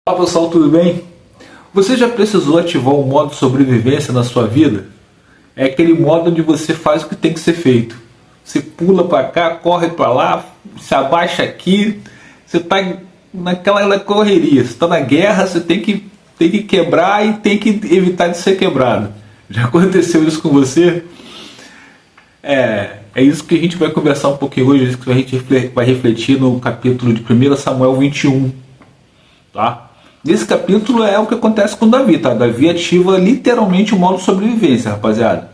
Olá pessoal, tudo bem? Você já precisou ativar o modo sobrevivência na sua vida? É aquele modo onde você faz o que tem que ser feito. Você pula para cá, corre para lá, se abaixa aqui, você está naquela correria, você está na guerra, você tem que quebrar e tem que evitar de ser quebrado. Já aconteceu isso com você? É isso que a gente vai conversar um pouquinho hoje, é isso que a gente vai refletir no capítulo de 1 Samuel 21. Tá? Nesse capítulo é o que acontece com Davi, tá? Davi ativa literalmente o modo sobrevivência, rapaziada.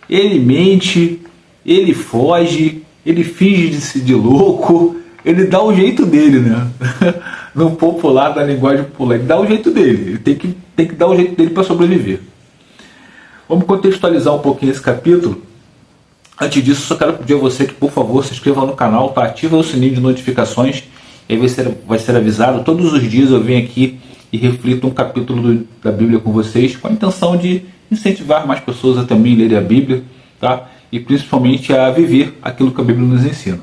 Ele mente, ele foge, ele finge de louco, ele dá o jeito dele, né? No popular, da linguagem popular, ele dá o jeito dele, ele tem que dar o jeito dele para sobreviver. Vamos contextualizar um pouquinho esse capítulo. Antes disso, só quero pedir a você que, por favor, se inscreva no canal, tá? Ativa o sininho de notificações, e aí vai ser avisado. Todos os dias eu venho aqui e reflito um capítulo da Bíblia com vocês, com a intenção de incentivar mais pessoas a também lerem a Bíblia, tá? E principalmente a viver aquilo que a Bíblia nos ensina.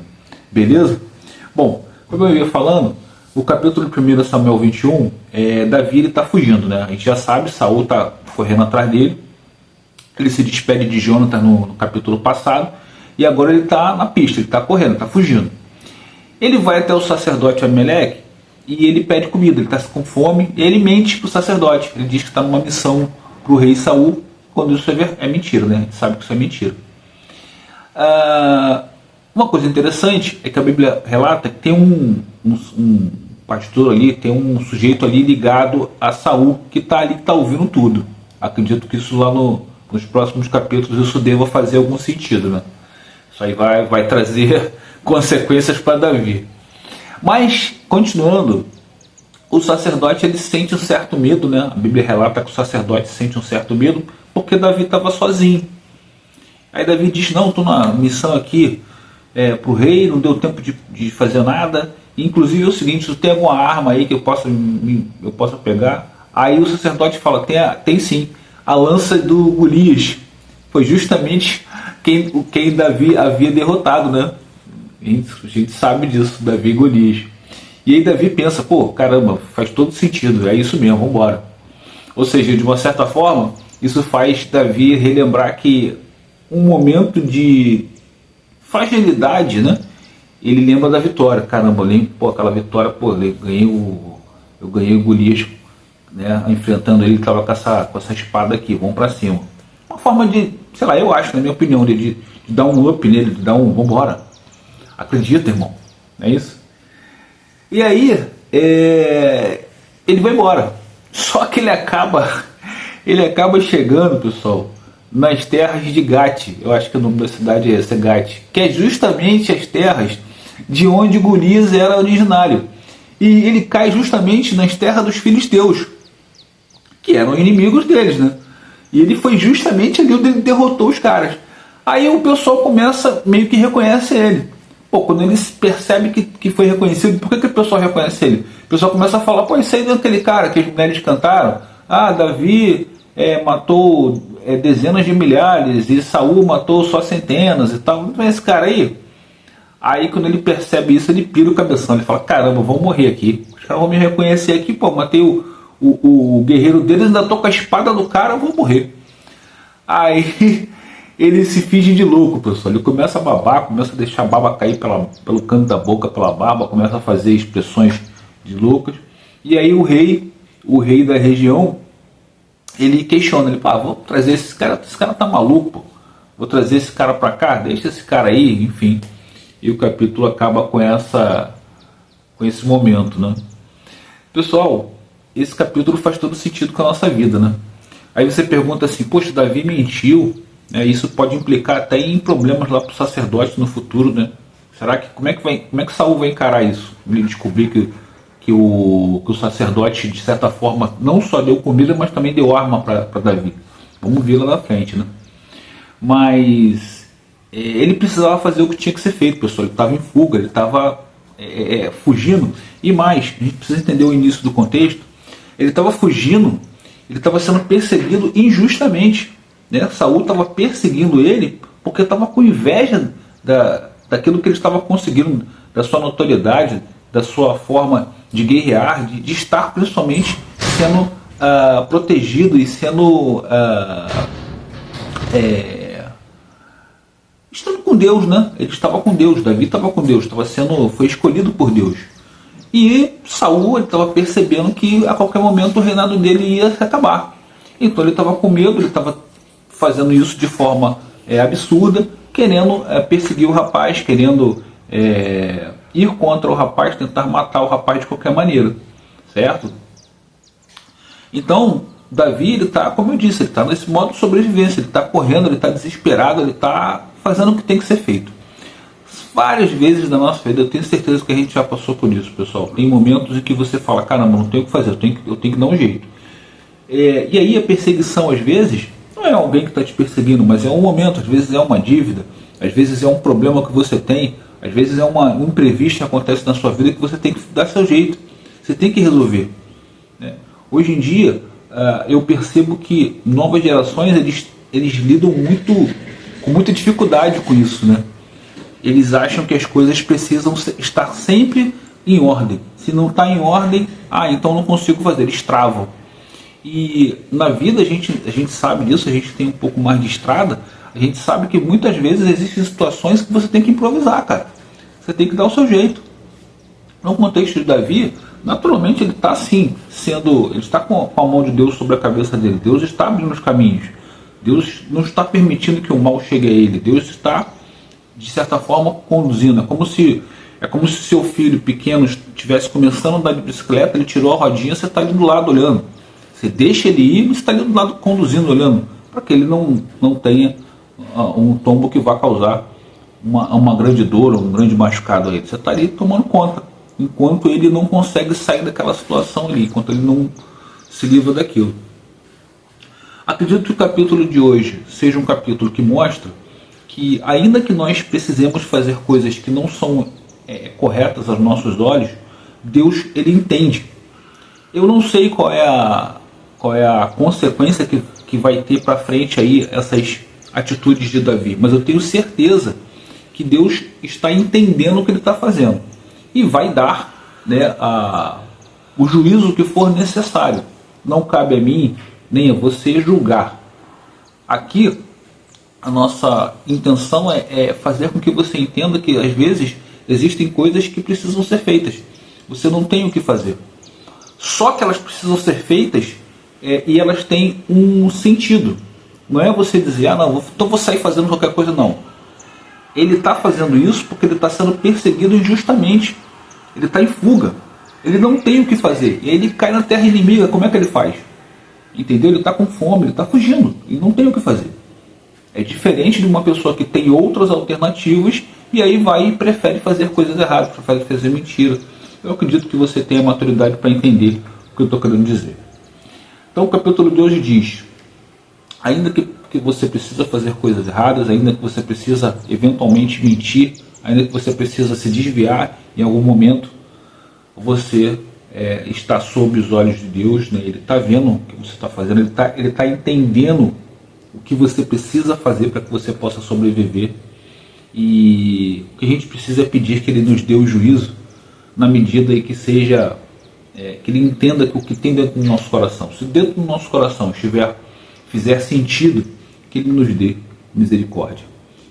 Beleza? Bom, como eu ia falando, o capítulo de 1 Samuel 21, Davi está fugindo, né? A gente já sabe, Saul está correndo atrás dele. Ele se despede de Jonatas no capítulo passado, e agora ele está na pista, ele está correndo, está fugindo. Ele vai até o sacerdote Amaleque e ele pede comida, ele está com fome, e ele mente para o sacerdote, ele diz que está numa missão para o rei Saul, quando isso é mentira, né? A gente sabe que isso é mentira. Uma coisa interessante é que a Bíblia relata que tem um pastor ali, tem um sujeito ali ligado a Saul, que está ali, que está ouvindo tudo. Acredito que isso lá nos próximos capítulos isso deva fazer algum sentido, né? Isso aí vai trazer consequências para Davi. Mas, continuando, o sacerdote ele sente um certo medo, né? A Bíblia relata que o sacerdote sente um certo medo porque Davi estava sozinho. Aí Davi diz, não, estou na missão aqui para o rei, não deu tempo de fazer nada. Inclusive é o seguinte, tu tem alguma arma aí que eu possa pegar? Aí o sacerdote fala, tem sim, a lança do Golias. Foi justamente quem Davi havia derrotado, né? A gente sabe disso, Davi e Golias. E aí Davi pensa, pô, caramba, faz todo sentido, é isso mesmo, vamos embora. Ou seja, de uma certa forma, isso faz Davi relembrar que um momento de fragilidade, né? Ele lembra da vitória, caramba, aquela vitória, eu ganhei o Golias, né? Enfrentando ele, estava com essa espada aqui, vamos para cima. Uma forma de, sei lá, eu acho, na minha opinião, de dar um up nele, de dar vamos embora. Acredita, irmão, não é isso? E aí, ele vai embora. Só que ele acaba chegando, pessoal, nas terras de Gate. Eu acho que o nome da cidade é Gate, que é justamente as terras de onde Golias era originário. E ele cai justamente nas terras dos filisteus, que eram inimigos deles, né? E ele foi justamente ali onde ele derrotou os caras. Aí o pessoal começa, meio que reconhece ele. Pô, quando ele percebe que foi reconhecido, por que o pessoal reconhece ele? O pessoal começa a falar, pô, isso aí não é aquele cara que as mulheres cantaram? Ah, Davi matou dezenas de milhares e Saul matou só centenas e tal. Não é esse cara aí? Aí quando ele percebe isso, ele pira o cabeção. Ele fala, caramba, vão morrer aqui. Os caras vão me reconhecer aqui, pô, matei o guerreiro deles, ainda tô com a espada do cara, eu vou morrer. Aí ele se finge de louco, pessoal. Ele começa a babar, começa a deixar a baba cair pelo canto da boca, pela barba, começa a fazer expressões de loucas. E aí o rei da região, ele questiona, ele fala, vou trazer esse cara tá maluco, pô. Vou trazer esse cara pra cá, deixa esse cara aí, enfim. E o capítulo acaba com esse momento, né? Pessoal, esse capítulo faz todo sentido com a nossa vida, né? Aí você pergunta assim, poxa, Davi mentiu, né? Isso pode implicar até em problemas lá para o sacerdote no futuro, né? Será que como é que Saul vai encarar isso? Ele descobrir que o sacerdote, de certa forma, não só deu comida, mas também deu arma para Davi. Vamos ver lá na frente, né? Mas ele precisava fazer o que tinha que ser feito, pessoal. Ele estava em fuga, ele estava fugindo. E mais, a gente precisa entender o início do contexto. Ele estava fugindo, ele estava sendo perseguido injustamente, né? Saul estava perseguindo ele porque estava com inveja daquilo que ele estava conseguindo, da sua notoriedade, da sua forma de guerrear, de estar principalmente sendo protegido e sendo estando com Deus, né? Ele estava com Deus, Davi estava com Deus, foi escolhido por Deus. E Saul estava percebendo que a qualquer momento o reinado dele ia se acabar. Então ele estava com medo, ele estava fazendo isso de forma absurda, querendo perseguir o rapaz, querendo ir contra o rapaz, tentar matar o rapaz de qualquer maneira, certo? Então Davi, ele está, como eu disse, ele está nesse modo de sobrevivência, ele está correndo, ele está desesperado, ele está fazendo o que tem que ser feito. Várias vezes na nossa vida, eu tenho certeza que a gente já passou por isso, pessoal. Tem momentos em que você fala, caramba, não tenho o que fazer, eu tenho que dar um jeito. E aí a perseguição, às vezes, não é alguém que está te perseguindo, mas é um momento, às vezes é uma dívida, às vezes é um problema que você tem, às vezes é um imprevisto que acontece na sua vida que você tem que dar seu jeito, você tem que resolver. Né? Hoje em dia, eu percebo que novas gerações, eles lidam com muita dificuldade com isso, né? Eles acham que as coisas precisam estar sempre em ordem. Se não está em ordem, então não consigo fazer, eles travam. E na vida a gente sabe disso, a gente tem um pouco mais de estrada, a gente sabe que muitas vezes existem situações que você tem que improvisar, cara. Você tem que dar o seu jeito. No contexto de Davi, naturalmente ele está assim, ele está com a mão de Deus sobre a cabeça dele. Deus está abrindo os caminhos. Deus não está permitindo que o mal chegue a ele. Deus está, de certa forma, conduzindo. É como se seu filho pequeno estivesse começando a andar de bicicleta, ele tirou a rodinha, você está ali do lado olhando. Você deixa ele ir, você está ali do lado conduzindo, olhando, para que ele não tenha um tombo que vá causar uma grande dor, um grande machucado a ele. Você está ali tomando conta, enquanto ele não consegue sair daquela situação ali, enquanto ele não se livra daquilo. Acredito que o capítulo de hoje seja um capítulo que mostra que, ainda que nós precisemos fazer coisas que não são corretas aos nossos olhos, Deus, ele entende. Eu não sei qual é a consequência que vai ter para frente aí essas atitudes de Davi, mas eu tenho certeza que Deus está entendendo o que ele está fazendo e vai dar, né, o juízo que for necessário. Não cabe a mim nem a você julgar. Aqui a nossa intenção é fazer com que você entenda que às vezes existem coisas que precisam ser feitas. Você não tem o que fazer. Só que elas precisam ser feitas e elas têm um sentido. Não é você dizer, então vou sair fazendo qualquer coisa, não. Ele está fazendo isso porque ele está sendo perseguido injustamente. Ele está em fuga. Ele não tem o que fazer. E ele cai na terra inimiga. Como é que ele faz? Entendeu? Ele está com fome, ele está fugindo. Ele não tem o que fazer. É diferente de uma pessoa que tem outras alternativas e aí vai e prefere fazer coisas erradas, prefere fazer mentira. Eu acredito que você tenha maturidade para entender o que eu estou querendo dizer. Então o capítulo de hoje diz, ainda que você precisa fazer coisas erradas, ainda que você precisa eventualmente mentir, ainda que você precisa se desviar em algum momento, você está sob os olhos de Deus, né? Ele está vendo o que você está fazendo, ele tá entendendo o que você precisa fazer para que você possa sobreviver. E o que a gente precisa é pedir que Ele nos dê o juízo na medida em que seja, que Ele entenda que o que tem dentro do nosso coração, se dentro do nosso coração fizer sentido, que Ele nos dê misericórdia.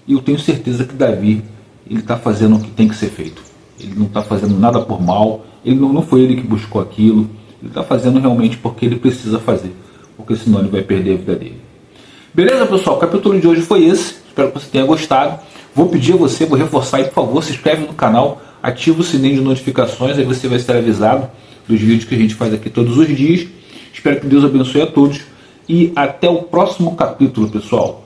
E eu tenho certeza que Davi, ele está fazendo o que tem que ser feito. Ele não está fazendo nada por mal, não foi ele que buscou aquilo, ele está fazendo realmente porque ele precisa fazer, porque senão ele vai perder a vida dele. Beleza, pessoal? O capítulo de hoje foi esse. Espero que você tenha gostado. Vou pedir a você, vou reforçar aí, por favor, se inscreve no canal, ativa o sininho de notificações, aí você vai ser avisado dos vídeos que a gente faz aqui todos os dias. Espero que Deus abençoe a todos e até o próximo capítulo, pessoal.